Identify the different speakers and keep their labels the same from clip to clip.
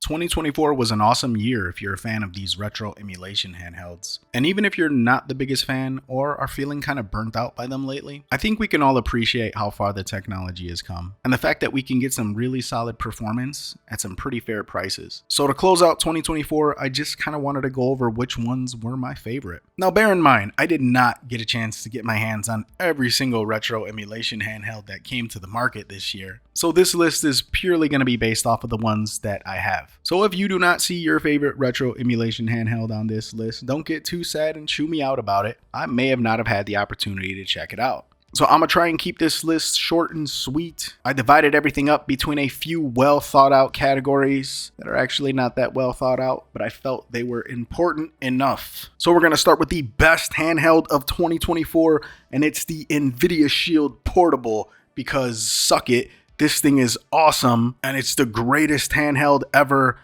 Speaker 1: 2024 was an awesome year if you're a fan of these retro emulation handhelds. And even if you're not the biggest fan or are feeling kind of burnt out by them lately, I think we can all appreciate how far the technology has come and the fact that we can get some really solid performance at some pretty fair prices. So to close out 2024, I just kind of wanted to go over which ones were my favorite. Now bear in mind, I did not get a chance to get my hands on every single retro emulation handheld that came to the market this year. So this list is purely going to be based off of the ones that I have. So if you do not see your favorite retro emulation handheld on this list, don't get too sad and chew me out about it. I may have not have had the opportunity to check it out. So I'm going to try and keep this list short and sweet. I divided everything up between a few well thought out categories that are actually not that well thought out, but I felt they were important enough. So we're going to start with the best handheld of 2024, and it's the NVIDIA Shield Portable, because suck it, this thing is awesome and it's the greatest handheld ever.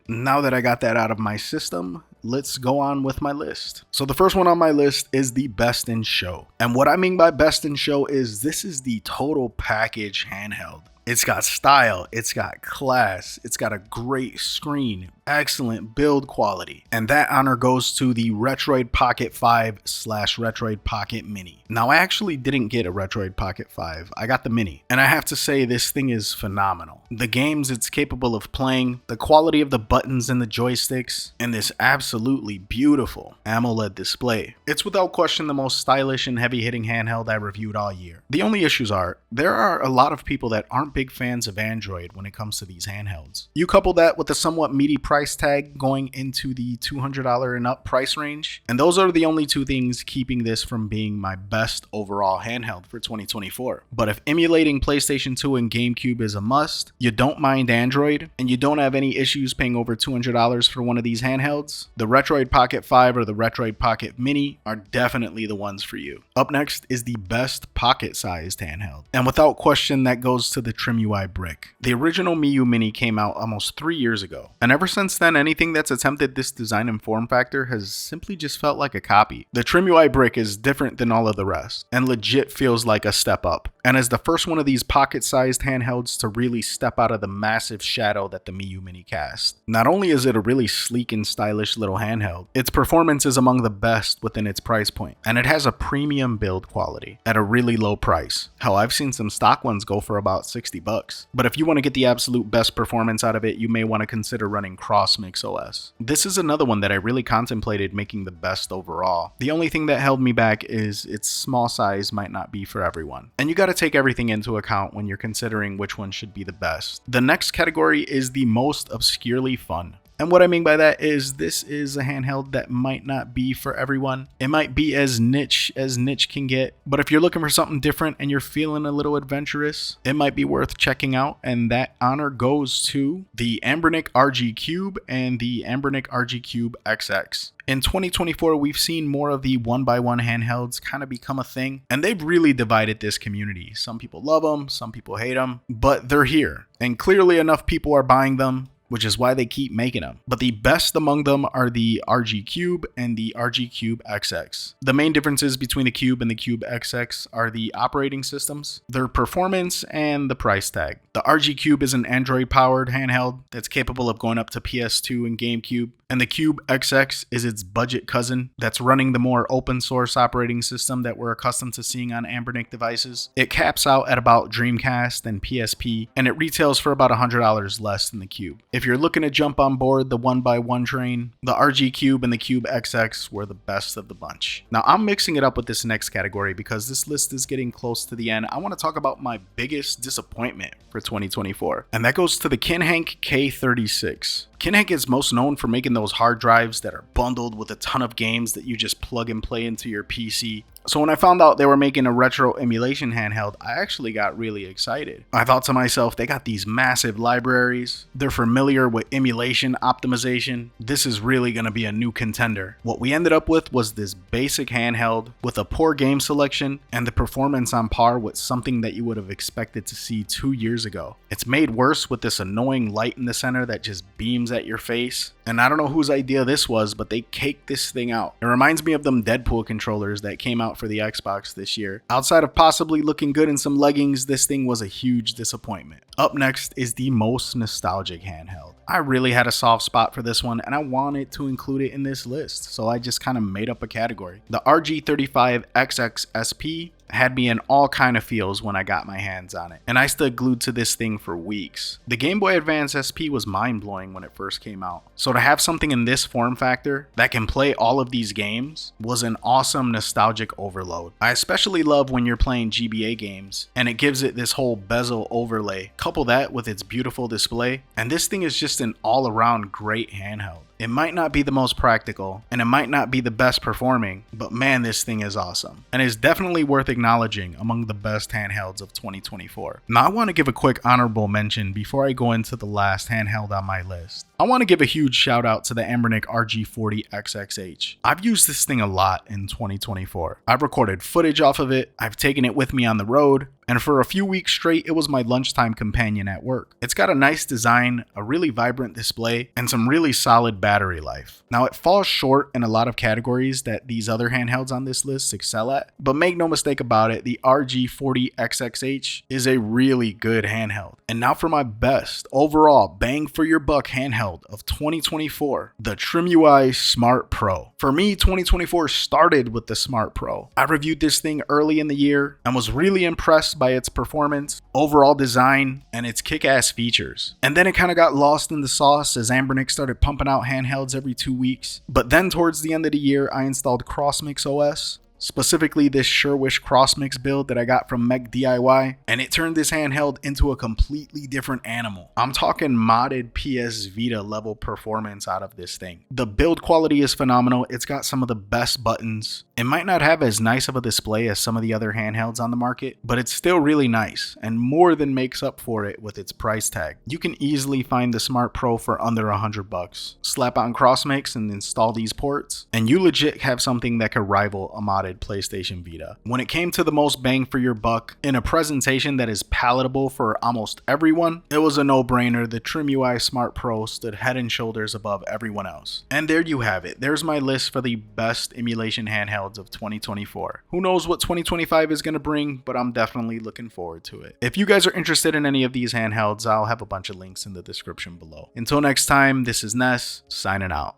Speaker 1: Now that I got that out of my system, let's go on with my list. So the first one on my list is the best in show. And what I mean by best in show is this is the total package handheld. It's got style, it's got class, it's got a great screen, excellent build quality, and that honor goes to the Retroid Pocket 5 / Retroid Pocket Mini. Now I actually didn't get a Retroid Pocket 5, I got the Mini, and I have to say this thing is phenomenal. The games it's capable of playing, the quality of the buttons and the joysticks, and this absolutely beautiful AMOLED display. It's without question the most stylish and heavy hitting handheld I reviewed all year. The only issues are, there are a lot of people that aren't big fans of Android when it comes to these handhelds. You couple that with a somewhat meaty price tag going into the $200 and up price range, and those are the only two things keeping this from being my best overall handheld for 2024. But if emulating PlayStation 2 and GameCube is a must, you don't mind Android, and you don't have any issues paying over $200 for one of these handhelds, the Retroid Pocket 5 or the Retroid Pocket Mini are definitely the ones for you. Up next is the best pocket-sized handheld, and without question that goes to the trimui brick. The original Miu Mini came out almost 3 years ago, and ever since then anything that's attempted this design and form factor has simply just felt like a copy. The trimui brick is different than all of the rest, and legit feels like a step up, and as the first one of these pocket-sized handhelds to really step out of the massive shadow that the Miu Mini cast. Not only is it a really sleek and stylish little handheld, its performance is among the best within its price point, and it has a premium build quality at a really low price. Hell, I've seen some stock ones go for about 60 bucks. But if you want to get the absolute best performance out of it, you may want to consider running CrossMix OS. This is another one that I really contemplated making the best overall. The only thing that held me back is its small size might not be for everyone. And you got to take everything into account when you're considering which one should be the best. The next category is the most obscurely fun. And what I mean by that is this is a handheld that might not be for everyone. It might be as niche can get, but if you're looking for something different and you're feeling a little adventurous, it might be worth checking out, and that honor goes to the Anbernic RG Cube and the Anbernic RG Cube XX. In 2024, we've seen more of the 1x1 handhelds kind of become a thing, and they've really divided this community. Some people love them, some people hate them, but they're here, and clearly enough people are buying them, which is why they keep making them. But the best among them are the RG Cube and the RG Cube XX. The main differences between the Cube and the Cube XX are the operating systems, their performance, and the price tag. The RG Cube is an Android-powered handheld that's capable of going up to PS2 and GameCube, and the Cube XX is its budget cousin that's running the more open source operating system that we're accustomed to seeing on Anbernic devices. It caps out at about Dreamcast and PSP, and it retails for about $100 less than the Cube. If you're looking to jump on board the 1x1 train, the RG Cube and the Cube XX were the best of the bunch. Now I'm mixing it up with this next category because this list is getting close to the end. I want to talk about my biggest disappointment for 2024, and that goes to the GameHead K36. GameHead is most known for making those hard drives that are bundled with a ton of games that you just plug and play into your PC. So when I found out they were making a retro emulation handheld, I actually got really excited. I thought to myself, they got these massive libraries, they're familiar with emulation optimization, this is really going to be a new contender. What we ended up with was this basic handheld with a poor game selection and the performance on par with something that you would have expected to see 2 years ago. It's made worse with this annoying light in the center that just beams beams at your face. And I don't know whose idea this was, but they caked this thing out. It reminds me of them Deadpool controllers that came out for the Xbox this year. Outside of possibly looking good in some leggings, this thing was a huge disappointment. Up next is the most nostalgic handheld. I really had a soft spot for this one and I wanted to include it in this list, so I just kind of made up a category. The RG35XX SP had me in all kind of feels when I got my hands on it, and I stood glued to this thing for weeks. The Game Boy Advance SP was mind-blowing when it first came out, so to have something in this form factor that can play all of these games was an awesome nostalgic overload. I especially love when you're playing GBA games and it gives it this whole bezel overlay. Couple that with its beautiful display, and this thing is just an all-around great handheld. It might not be the most practical, and it might not be the best performing, but man, this thing is awesome, and is definitely worth acknowledging among the best handhelds of 2024. Now I want to give a quick honorable mention before I go into the last handheld on my list. I want to give a huge shout out to the Anbernic RG40XXH. I've used this thing a lot in 2024. I've recorded footage off of it, I've taken it with me on the road, and for a few weeks straight, it was my lunchtime companion at work. It's got a nice design, a really vibrant display, and some really solid battery life. Now, it falls short in a lot of categories that these other handhelds on this list excel at, but make no mistake about it, the RG40XXH is a really good handheld. And now for my best overall bang for your buck handheld of 2024, the trimui Smart Pro. For me, 2024 started with the Smart Pro. I reviewed this thing early in the year and was really impressed by its performance, overall design, and its kick-ass features. And then it kind of got lost in the sauce as Anbernic started pumping out handhelds every 2 weeks. But then towards the end of the year, I installed CrossMix OS, specifically this SureWish CrossMix build that I got from Mech DIY, and it turned this handheld into a completely different animal. I'm talking modded PS Vita level performance out of this thing. The build quality is phenomenal. It's got some of the best buttons. It might not have as nice of a display as some of the other handhelds on the market, but it's still really nice and more than makes up for it with its price tag. You can easily find the Smart Pro for under $100. Slap on CrossMix and install these ports, and you legit have something that could rival a modded PlayStation Vita. When it came to the most bang for your buck in a presentation that is palatable for almost everyone, it was a no-brainer. The trimui Smart Pro stood head and shoulders above everyone else. And there you have it. There's my list for the best emulation handhelds of 2024. Who knows what 2025 is going to bring, but I'm definitely looking forward to it. If you guys are interested in any of these handhelds, I'll have a bunch of links in the description below. Until next time, this is Ness, signing out.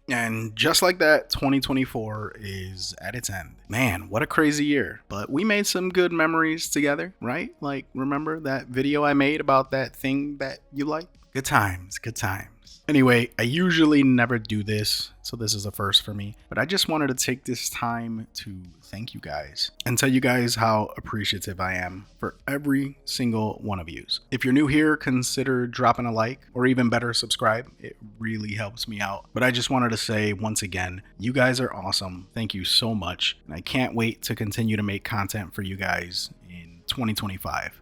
Speaker 1: And just like that, 2024 is at its end. Man, what a crazy year. But we made some good memories together, right? Like, remember that video I made about that thing that you like? Good times, good times. Anyway, I usually never do this, so this is a first for me. But I just wanted to take this time to thank you guys and tell you guys how appreciative I am for every single one of you. If you're new here, consider dropping a like, or even better, subscribe. It really helps me out. But I just wanted to say once again, you guys are awesome. Thank you so much. And I can't wait to continue to make content for you guys in 2025.